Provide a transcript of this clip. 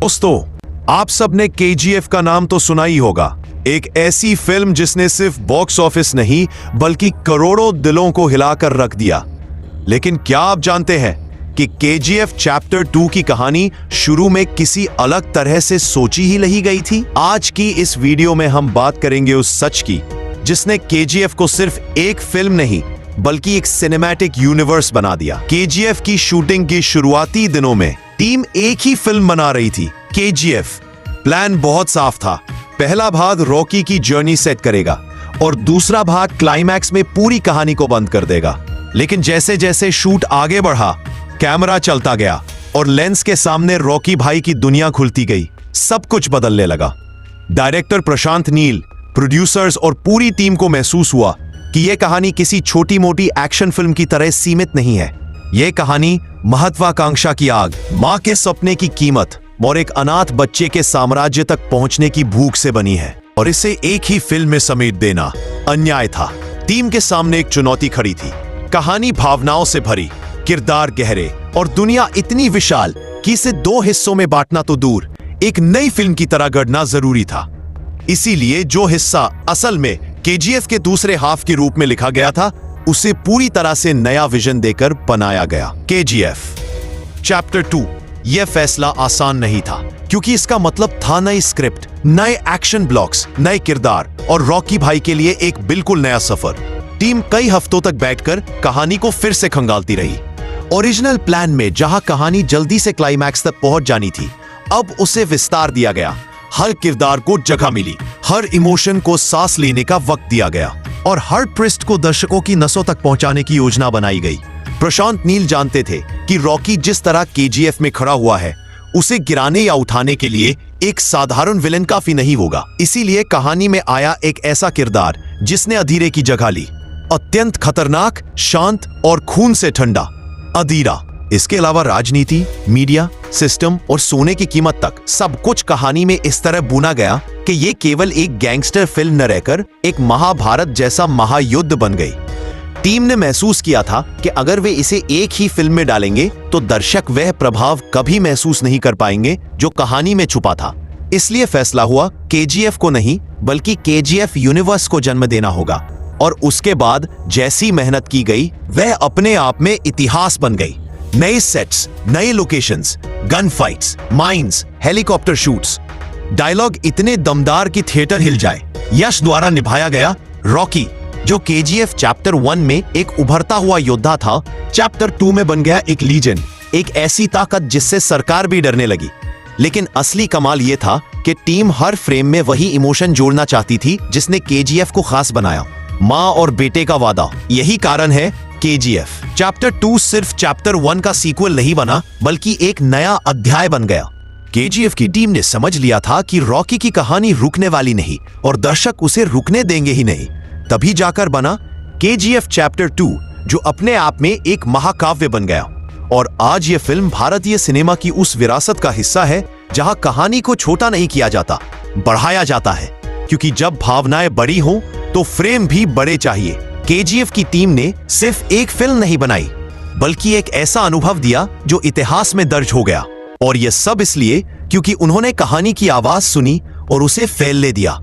दोस्तों, आप सबने केजीएफ का नाम तो सुना ही होगा। एक ऐसी फिल्म जिसने सिर्फ बॉक्स ऑफिस नहीं बल्कि करोड़ों दिलों को हिलाकर रख दिया। लेकिन क्या आप जानते हैं कि केजीएफ चैप्टर 2 की कहानी शुरू में किसी अलग तरह से सोची ही नहीं गई थी। आज की इस वीडियो में हम बात करेंगे उस सच की जिसने केजीएफ को सिर्फ एक फिल्म नहीं बल्कि एक सिनेमैटिक यूनिवर्स बना दिया। केजीएफ की शूटिंग के शुरुआती दिनों में टीम एक ही फिल्म बना रही थी, केजीएफ। प्लान बहुत साफ था। पहला भाग रॉकी की जर्नी सेट करेगा और दूसरा भाग क्लाइमैक्स में पूरी कहानी को बंद कर देगा। लेकिन जैसे जैसे शूट आगे बढ़ा, कैमरा चलता गया और लेंस के सामने रॉकी भाई की दुनिया खुलती गई। सब कुछ बदलने लगा। डायरेक्टर प्रशांत नील, प्रोड्यूसर्स और पूरी टीम को महसूस हुआ कि यह कहानी किसी छोटी मोटी एक्शन फिल्म की तरह सीमित नहीं है। यह कहानी महत्वाकांक्षा की आग, मां के सपने की कीमत और एक अनाथ बच्चे के साम्राज्य तक पहुंचने की भूख से बनी है। और इसे एक ही फिल्म में समेट देना अन्याय था। टीम के सामने एक चुनौती खड़ी थी। कहानी भावनाओं से भरी, किरदार गहरे और दुनिया इतनी विशाल कि इसे दो हिस्सों में बांटना तो दूर, एक नई फिल्म की तरह गढ़ना जरूरी था। इसीलिए जो हिस्सा असल में केजीएफ के दूसरे हाफ के रूप में लिखा गया था, उसे पूरी तरह से नया विजन देकर बनाया गया। KGF chapter 2। यह फैसला आसान नहीं था क्योंकि इसका मतलब था नई स्क्रिप्ट, नए एक्शन ब्लॉक्स, नए किरदार और रॉकी भाई के लिए एक बिल्कुल नया सफर। टीम कई हफ्तों तक बैठकर कहानी को फिर से खंगालती रही। ओरिजिनल प्लान में जहां कहानी जल्दी से क्लाइमैक्स तक पहुंच जानी थी, अब उसे विस्तार दिया गया। हर किरदार को जगह मिली, हर इमोशन को सांस लेने का वक्त दिया गया और हर ट्विस्ट को दर्शकों की नसों तक पहुंचाने की योजना बनाई गई। प्रशांत नील जानते थे कि रॉकी जिस तरह केजीएफ में खड़ा हुआ है, उसे गिराने या उठाने के लिए एक साधारण विलेन काफी नहीं होगा। इसीलिए कहानी में आया एक ऐसा किरदार जिसने अधीरे की जगह ली। अत्यंत खतरनाक, शांत और खून से ठंडा अधीरा। इसके अलावा राजनीति, मीडिया, सिस्टम और सोने की कीमत तक सब कुछ कहानी में इस तरह बुना गया कि ये केवल एक गैंगस्टर फिल्म न रहकर एक महाभारत जैसा महायुद्ध बन गई। टीम ने महसूस किया था कि अगर वे इसे एक ही फिल्म में डालेंगे तो दर्शक वह प्रभाव कभी महसूस नहीं कर पाएंगे जो कहानी में छुपा था। इसलिए फैसला हुआ केजीएफ को नहीं बल्कि केजीएफ यूनिवर्स को जन्म देना होगा। और उसके बाद जैसी मेहनत की गई वह अपने आप में इतिहास बन गई। नए सेट्स, नए locations, gun fights, mines, helicopter shoots, dialogue इतने दमदार कि थिएटर हिल जाए। यश द्वारा निभाया गया रॉकी, जो केजीएफ चैप्टर 1 में एक उभरता हुआ योद्धा था, चैप्टर 2 में बन गया एक लीजेंड, एक ऐसी ताकत जिससे सरकार भी डरने लगी। लेकिन असली कमाल यह था कि टीम हर फ्रेम में वही इमोशन जोड़ना चाहती थी जिसने केजीएफ को खास बनाया, मां और बेटे का वादा। यही कारण है केजीएफ चैप्टर 2 सिर्फ चैप्टर 1 का सीक्वल नहीं बना बल्कि एक नया अध्याय बन गया। केजीएफ की टीम ने समझ लिया था कि रॉकी की कहानी रुकने वाली नहीं और दर्शक उसे रुकने देंगे ही नहीं। तभी जाकर बना केजीएफ चैप्टर 2, जो अपने आप में एक महाकाव्य बन गया। और आज यह फिल्म भारतीय सिनेमा की उस विरासत का हिस्सा है जहां कहानी को छोटा नहीं किया जाता, बढ़ाया जाता है। क्योंकि जब भावनाएं बड़ी हों तो फ्रेम भी बड़े चाहिए। केजीएफ की टीम ने सिर्फ एक फिल्म नहीं बनाई बल्कि एक ऐसा अनुभव दिया जो इतिहास में दर्ज हो गया। और यह सब इसलिए क्योंकि उन्होंने कहानी की आवाज सुनी और उसे फैलने दिया।